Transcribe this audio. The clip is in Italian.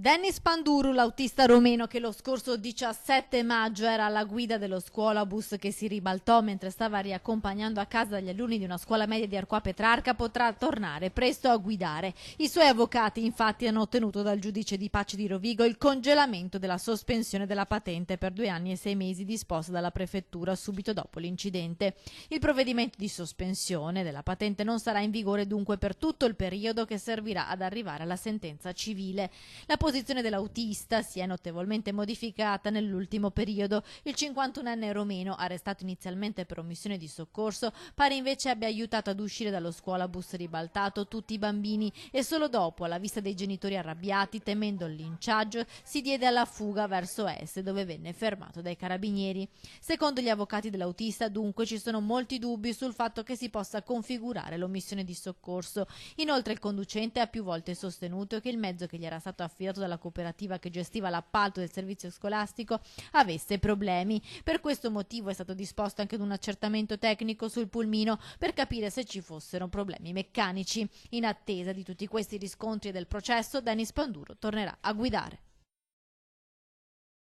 Dennis Panduru, l'autista romeno che lo scorso 17 maggio era alla guida dello scuolabus che si ribaltò mentre stava riaccompagnando a casa gli alunni di una scuola media di Arquà Petrarca, potrà tornare presto a guidare. I suoi avvocati infatti hanno ottenuto dal giudice di pace di Rovigo il congelamento della sospensione della patente per 2 anni e 6 mesi disposta dalla prefettura subito dopo l'incidente. Il provvedimento di sospensione della patente non sarà in vigore dunque per tutto il periodo che servirà ad arrivare alla sentenza civile. La posizione dell'autista si è notevolmente modificata nell'ultimo periodo. Il 51enne romeno, arrestato inizialmente per omissione di soccorso, pare invece abbia aiutato ad uscire dallo scuolabus ribaltato tutti i bambini e solo dopo, alla vista dei genitori arrabbiati, temendo il linciaggio, si diede alla fuga verso est, dove venne fermato dai carabinieri. Secondo gli avvocati dell'autista, dunque, ci sono molti dubbi sul fatto che si possa configurare l'omissione di soccorso. Inoltre il conducente ha più volte sostenuto che il mezzo che gli era stato affidato dalla cooperativa che gestiva l'appalto del servizio scolastico avesse problemi. Per questo motivo è stato disposto anche un accertamento tecnico sul pulmino per capire se ci fossero problemi meccanici. In attesa di tutti questi riscontri del processo, Dennis Panduru tornerà a guidare.